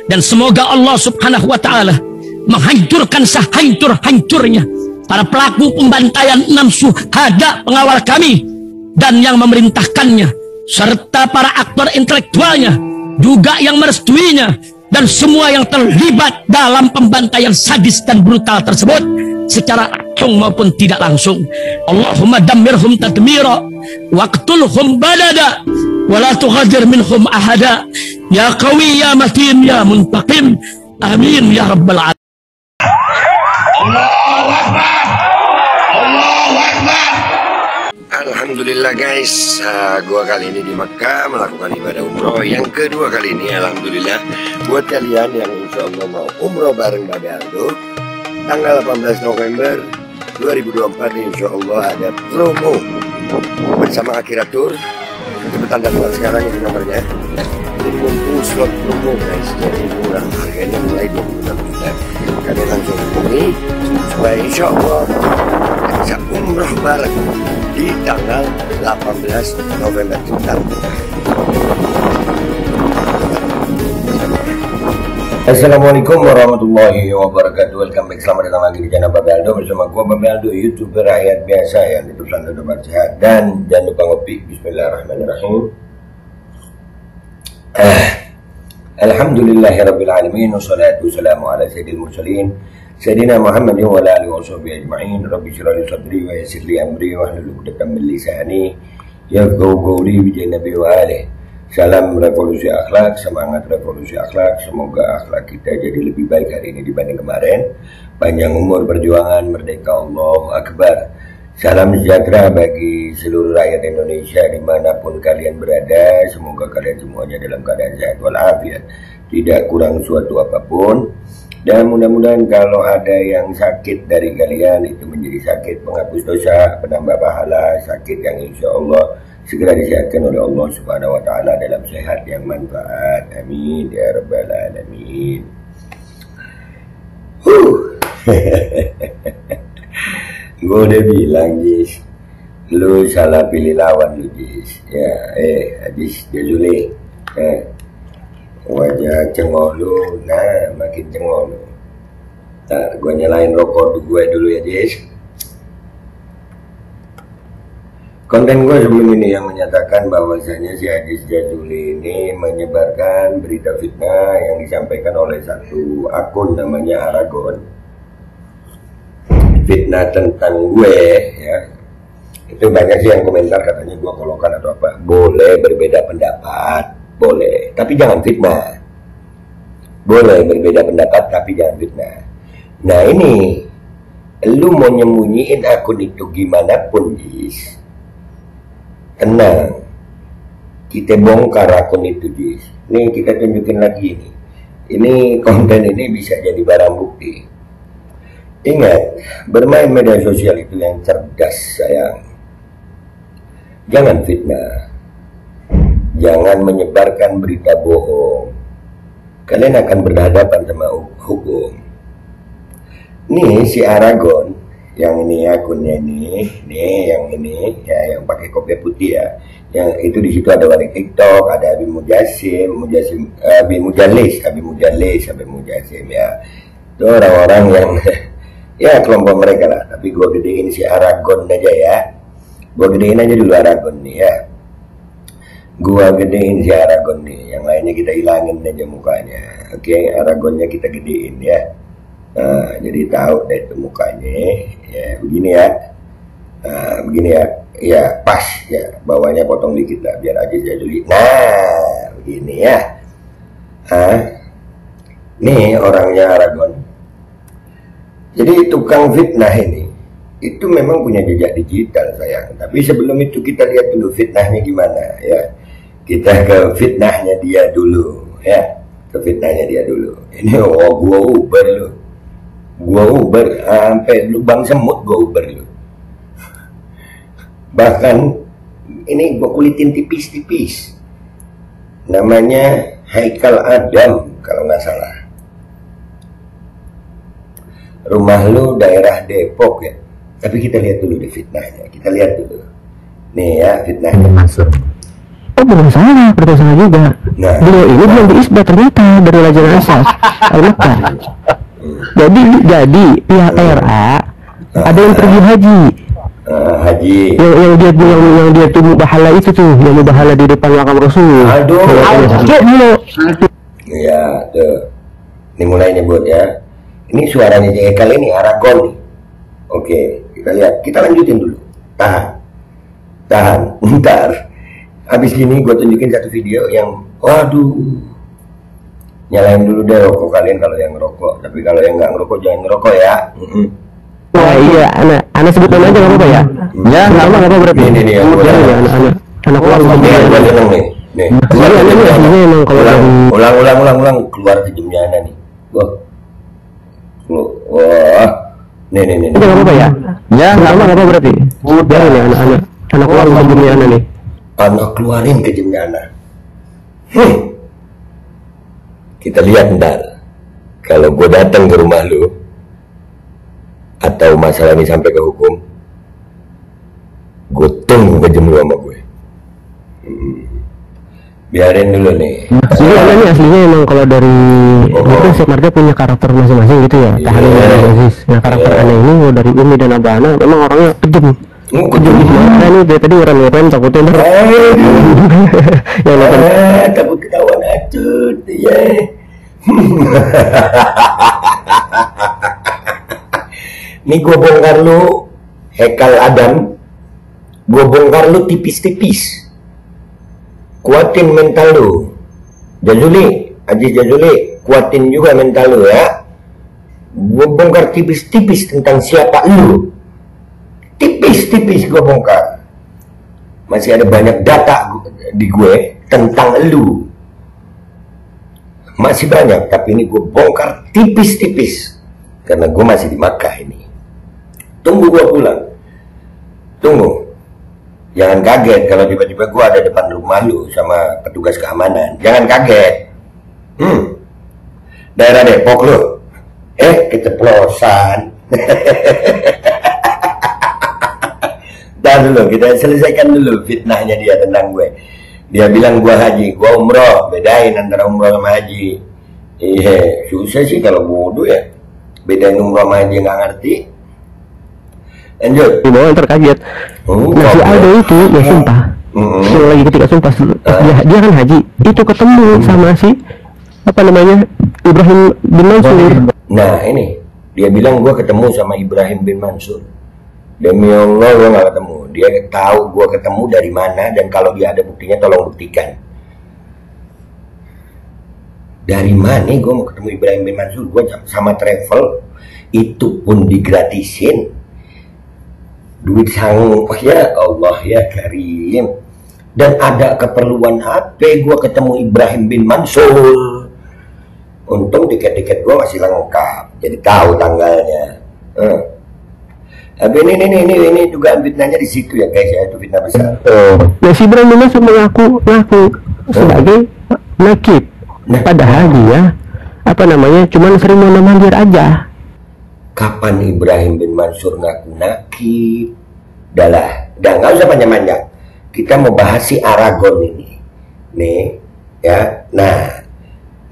Dan semoga Allah subhanahu wa ta'ala menghancurkan sehancur-hancurnya para pelaku pembantaian 6 syuhada pengawal kami dan yang memerintahkannya, serta para aktor intelektualnya juga yang merestuinya, dan semua yang terlibat dalam pembantaian sadis dan brutal tersebut secara langsung maupun tidak langsung. Allahumma dammirhum tadmira waqtulhum badada wala tughadir minhum ahada ya qawi ya matin ya muntaqim amin ya rabbal alamin. Allahu Akbar, Allahu Akbar. Alhamdulillah guys, gua kali ini di Makkah melakukan ibadah umroh yang kedua kali ini. Alhamdulillah buat kalian yang insya Allah mau umroh bareng Babe Aldo tanggal 18 November 2024 insya Allah ada promo bersama Akhiratur. Cepetan daftar sekarang, ini nomornya. Jadi mumpung slot promo guys, jadi murah, harganya mulai 26 juta. Kalian langsung hubungi supaya insya Allah bisa umroh bareng di tanggal 18 November sebentar. Assalamualaikum warahmatullahi wabarakatuh. Welcome back, selamat datang lagi di channel Babe Aldo bersama gua Babe Aldo, YouTuber rakyat biasa yang hidup santai dan sehat. Dan jangan lupa ngopi. Bismillahirrahmanirrahim. Alhamdulillahirabbil alamin, wassalatu wassalamu ala sayyidil mursalin Sayyidina Muhammadin wa ala alihi washabihi ajma'in. Rabbi shrah li sadri wa yassir li amri wahlul 'uqdatam min lisani yafqahu qawli bi nabi wa alihi. Salam revolusi akhlak, semangat revolusi akhlak. Semoga akhlak kita jadi lebih baik hari ini dibanding kemarin. Panjang umur perjuangan, merdeka, Allahu Akbar. Salam sejahtera bagi seluruh rakyat Indonesia dimanapun kalian berada. Semoga kalian semuanya dalam keadaan sehat walafiat, tidak kurang suatu apapun. Dan mudah-mudahan kalau ada yang sakit dari kalian itu menjadi sakit penghapus dosa, penambah pahala, sakit yang insya Allah segera disehatkan oleh Allah Subhanahu wa ta'ala dalam sehat yang manfaat. Amin ya rabbal alamin. Gue udah bilang Jis, lu salah pilih lawan lu Jis. Ya Jis Jazuli, wajah cengol lu, nah makin cengol lu. Nah, gue nyalain rokok gue dulu ya Jis. Konten gue sebelum ini yang menyatakan bahwasanya si Hadis Jazuli ini menyebarkan berita fitnah yang disampaikan oleh satu akun namanya Aragon. Fitnah tentang gue ya. Itu banyak sih yang komentar katanya gue kolokan atau apa. Boleh berbeda pendapat, boleh, tapi jangan fitnah. Boleh berbeda pendapat tapi jangan fitnah. Nah ini, lu mau nyembunyiin akun itu gimana pun Jis, tenang, kita bongkar akun itu Jis. Nih kita tunjukin lagi nih. Ini konten ini bisa jadi barang bukti. Ingat, bermain media sosial itu yang cerdas sayang. Jangan fitnah, jangan menyebarkan berita bohong. Kalian akan berhadapan sama hukum. Nih si Aragon, yang ini akunnya nih yang ini ya, yang pakai kopiah putih ya, yang itu di situ ada wadik TikTok, ada Abi Mujasim ya. Itu orang-orang yang ya kelompok mereka lah. Tapi gue gedein si Aragon aja ya. Gue gedein aja dulu Aragon nih ya. Gue gedein si Aragon nih. Yang lainnya kita hilangin aja mukanya. Oke, Aragonnya kita gedein ya. Nah, jadi tahu deh itu mukanya ya, begini ya. Nah, begini ya. Ya pas ya, bawahnya potong dikit lah biar aja jadi. Nah, begini ya. Nih orangnya Aragon. Jadi tukang fitnah ini itu memang punya jejak digital sayang. Tapi sebelum itu kita lihat dulu fitnahnya gimana ya. Kita ke fitnahnya dia dulu ya. Ke fitnahnya dia dulu. Ini gua Uber lu. Gua Uber sampai lubang semut gua Uber lu. Bahkan ini gua kulitin tipis-tipis. Namanya Haikal Adam kalau nggak salah. Rumah lu daerah Depok ya. Tapi kita lihat dulu di fitnahnya. Kita lihat dulu. Nih ya fitnahnya. Oh belum salah, berarti salah juga. Nah, Beliau ini belum diisbat ternyata dari Raja Asas Al-Makkah. Jadi pihak RA ada yang pergi haji. Haji. Yang dia tuh mubahala itu tuh, yang mubahala di depan makam Rasul. Aduh. Iya, tuh. Ini mulai nyebut ya. Ini suaranya si Ekal ini Aragon nih. Oke, kita lihat. Kita lanjutin dulu. Tahan. Bentar. Habis ini gue tunjukin satu video yang, waduh, nyalain dulu deh rokok kalian kalau yang ngerokok. Tapi kalau yang nggak ngerokok jangan ngerokok ya. Nah iya, anak sebutkan aja nggak apa-apa ya. Ya, nggak apa-apa berarti. Ini yang gue anak ulang gue seneng nih. Nih, keluar kejemnya emang kalau ulang keluar kejemnya nih. Wah, nih. Nggak apa-apa ya. Ya, nggak apa-apa berarti. Udah nih anak ulang kejemnya nih. Anak keluarin kejemnya anak. Kita lihat ntar. Kalau gue datang ke rumah lu, atau masalah ini sampai ke hukum, gue tunggu kejem lu sama gue. Biarin dulu nih. Jadi ini aslinya emang kalau dari itu setiap marga punya karakter masing-masing gitu ya. Tahanin dan Aziz. Nah karakter aneh ini dari Umi dan Abana memang orangnya kejam. Kejam gimana nih dari tadi orang takutnya ntar. Yang nonton takut ketahuan acut ya. Nih gue bongkar lu Hekal Adam. Gue bongkar lu tipis-tipis. Kuatin mental lu. Aziz Jazuli, kuatin juga mental lu ya. Gue bongkar tipis-tipis tentang siapa lu. Tipis-tipis gue bongkar. Masih ada banyak data di gue tentang lu. Masih banyak, tapi ini gue bongkar tipis-tipis. Karena gue masih di Makkah ini. Tunggu gue pulang. Tunggu. Jangan kaget kalau tiba-tiba gue ada depan rumah lu sama petugas keamanan. Jangan kaget. Daerah Depok lu. Keceplosan. Tahan dulu, kita selesaikan dulu fitnahnya dia tentang gue. Dia bilang gue haji, gue umroh. Bedain antara umroh sama haji. Iya, susah sih kalau bodoh ya. Bedain umroh sama haji nggak ngerti. Lanjut. di bawah ntar kaget. Nah si Aldo itu ya sumpah. Lagi ketika sumpah dia kan haji, itu ketemu sama si apa namanya Ibrahim bin Mansur. Nah ini dia bilang gue ketemu sama Ibrahim bin Mansur. Demi Allah gue gak ketemu. Dia tahu gue ketemu dari mana, dan kalau dia ada buktinya tolong buktikan. Dari mana gue mau ketemu Ibrahim bin Mansur? Gue sama travel itu pun digratisin. Duit sanggup ya Allah ya Karim. Dan ada keperluan apa gue ketemu Ibrahim bin Mansur? Untung tiket-tiket gue masih lengkap, jadi tahu tanggalnya. Tapi ini dugaan fitnahnya di situ ya guys ya, itu fitnah besar. Nah si Ibrahim bin Mansur mengaku sebagai nakib. Padahal dia apa namanya cuman sering mandir aja. Kapan Ibrahim bin Mansur ngaku nakib? Udah nggak usah panjang-panjang. Kita mau bahas si Aragon ini. Nih ya. Nah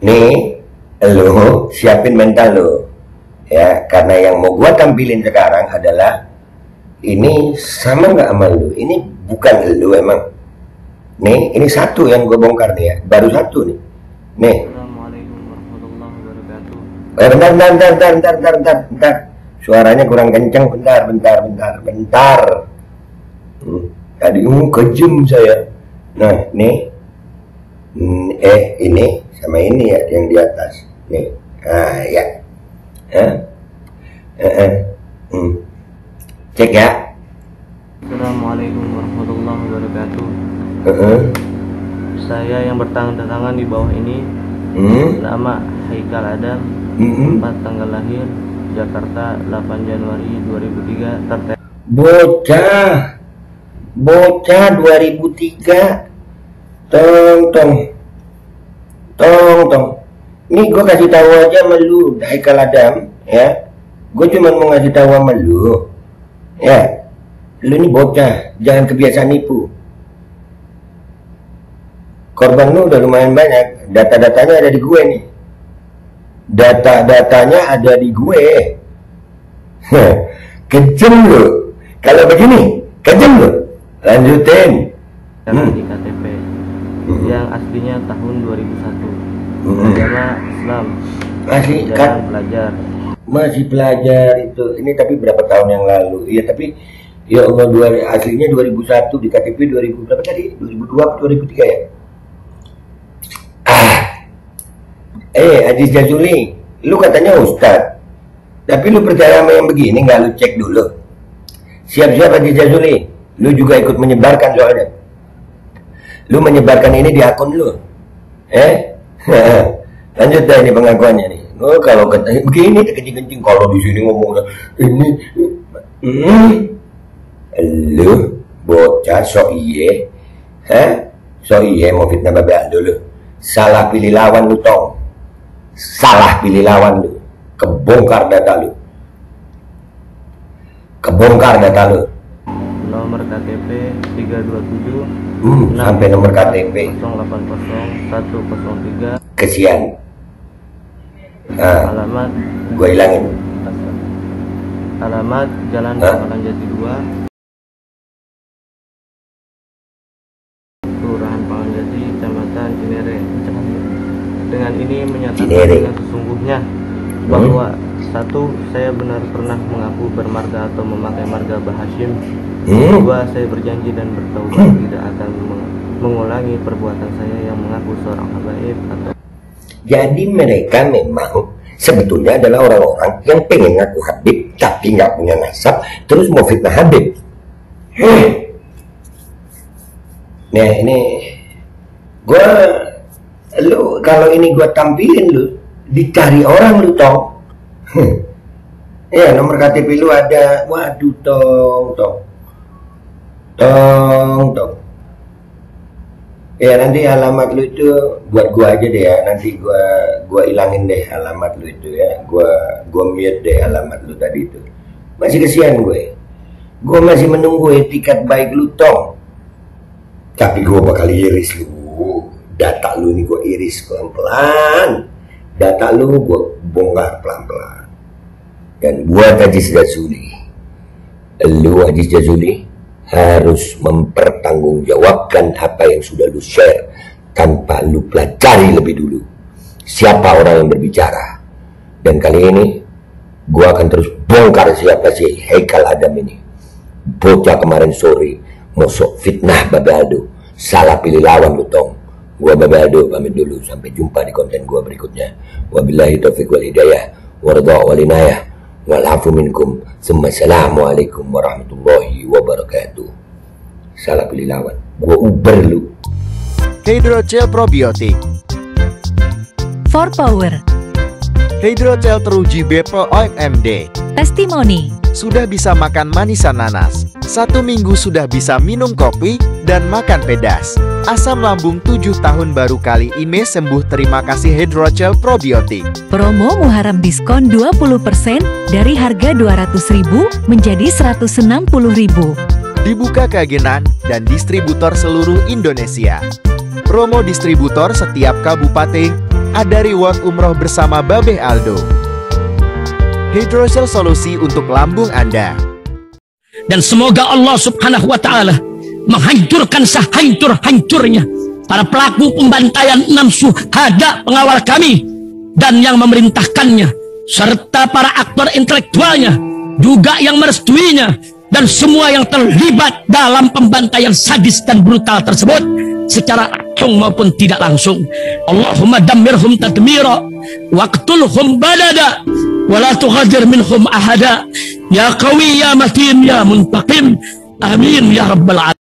nih lo siapin mental lo ya, karena yang mau gua tampilin sekarang adalah ini sama nggak sama lu. Ini bukan lu emang. Nih ini satu yang gua bongkar nih ya, baru satu nih. Nih. Assalamualaikum warahmatullahi wabarakatuh. Bentar. Suaranya kurang kencang. Bentar. Tadi kejem saya. Nah nih. Ini sama ini ya yang di atas. Nih. Ah ya. Cek ya. Assalamualaikum warahmatullahi wabarakatuh. Saya yang bertangan di bawah ini nama Haikal Adam, tempat tanggal lahir Jakarta 8 Januari 2003. Bocah 2003. Tong. Ini gue kasih tahu aja sama lu, Haikal Adam, ya. Gue cuma mau ngasih tahu sama lu, ya. Lu ini bocah, jangan kebiasaan nipu. Korban lu udah lumayan banyak. Data-datanya ada di gue nih. Data-datanya ada di gue. Kejem lu. Kalau begini, kejem lu. Lanjutin. Di KTP yang aslinya tahun 2001. Agama Islam. Masih kan pelajar. Masih pelajar itu. Ini tapi berapa tahun yang lalu? Iya tapi ya Allah, aslinya 2001, di KTP 2000 berapa tadi? 2002 atau 2003 ya? Aziz Jazuli, lu katanya ustad, tapi lu percaya sama yang begini nggak? Lu cek dulu. Siap-siap Aziz Jazuli, lu juga ikut menyebarkan soalnya. Lu menyebarkan ini di akun lu. Lanjut deh ini pengakuannya nih. Oh, kalau katanya begini kencing-kencing, kalau di sini ngomong ini lu bocah so iye. So iye mau fitnah Babe Aldo lu. Salah pilih lawan lu tong. Salah pilih lawan lu. Kebongkar data lu. Kebongkar data lu. Nomor KTP 327 sampai nomor KTP 080 103. Kesian. Alamat gue hilangin. Alamat Jalan Pangkalan Jati 2, Kelurahan Pangkalan Jati, Kecamatan Cinere. Dengan ini menyatakan dengan sesungguhnya bahwa satu, saya benar pernah mengaku bermarga atau memakai marga Bah Hashim. Dua, saya berjanji dan bertaubat tidak akan mengulangi perbuatan saya yang mengaku seorang habaib atau. Jadi mereka memang sebetulnya adalah orang-orang yang pengen ngaku Habib tapi nggak punya nasab, terus mau fitnah Habib. Nah ini lu kalau ini gue tampilin lu dicari orang lu tong. Ya nomor KTP lu ada. Waduh tong. Ya nanti alamat lu itu buat gua aja deh ya. Nanti gua ilangin deh alamat lu itu ya. Gua mute deh alamat lu tadi itu. Masih kesian gue. Gua masih menunggu etikat baik lu tong. Tapi gua bakal iris lu. Data lu ini gua iris pelan-pelan. Data lu gua bongkar pelan-pelan. Dan buat Aziz Jazuli, lu Aziz Jazuli harus mempertanggungjawabkan apa yang sudah lu share tanpa lu pelajari lebih dulu siapa orang yang berbicara. Dan kali ini gua akan terus bongkar siapa sih Haikal Adam ini. Bocah kemarin sore mosok fitnah Babe Aldo, salah pilih lawan lu tong. Gua Babe Aldo pamit dulu, sampai jumpa di konten gua berikutnya. Wabillahi taufiq wal hidayah waridha wal inayah wal afu minkum. Assalamualaikum warahmatullahi wabarakatuh. Salah pilih lawan, gua uber lu. Hydrogel probiotik For Power, Hydrogel teruji BPO OMD. Testimoni, Sudah bisa makan manisan nanas, 1 minggu sudah bisa minum kopi dan makan pedas. Asam lambung 7 tahun baru kali ini sembuh. Terima kasih Hydrogel probiotik. promo Muharram diskon 20% dari harga 200.000 menjadi 160.000. Dibuka keagenan dan distributor seluruh Indonesia. Promo distributor setiap kabupaten. Ada reward umroh bersama Babe Aldo. Hydrogel solusi untuk lambung Anda. Dan semoga Allah Subhanahu wa Ta'ala menghancurkan sehancur-hancurnya para pelaku pembantaian 6 syuhada pengawal kami dan yang memerintahkannya, serta para aktor intelektualnya juga yang merestuinya, dan semua yang terlibat dalam pembantaian sadis dan brutal tersebut secara langsung maupun tidak langsung. Allahumma dammirhum tadmira waqtulhum badada wala tughadir minhum ahada ya qawi ya matin ya muntaqim. Amin ya rabbal alamin.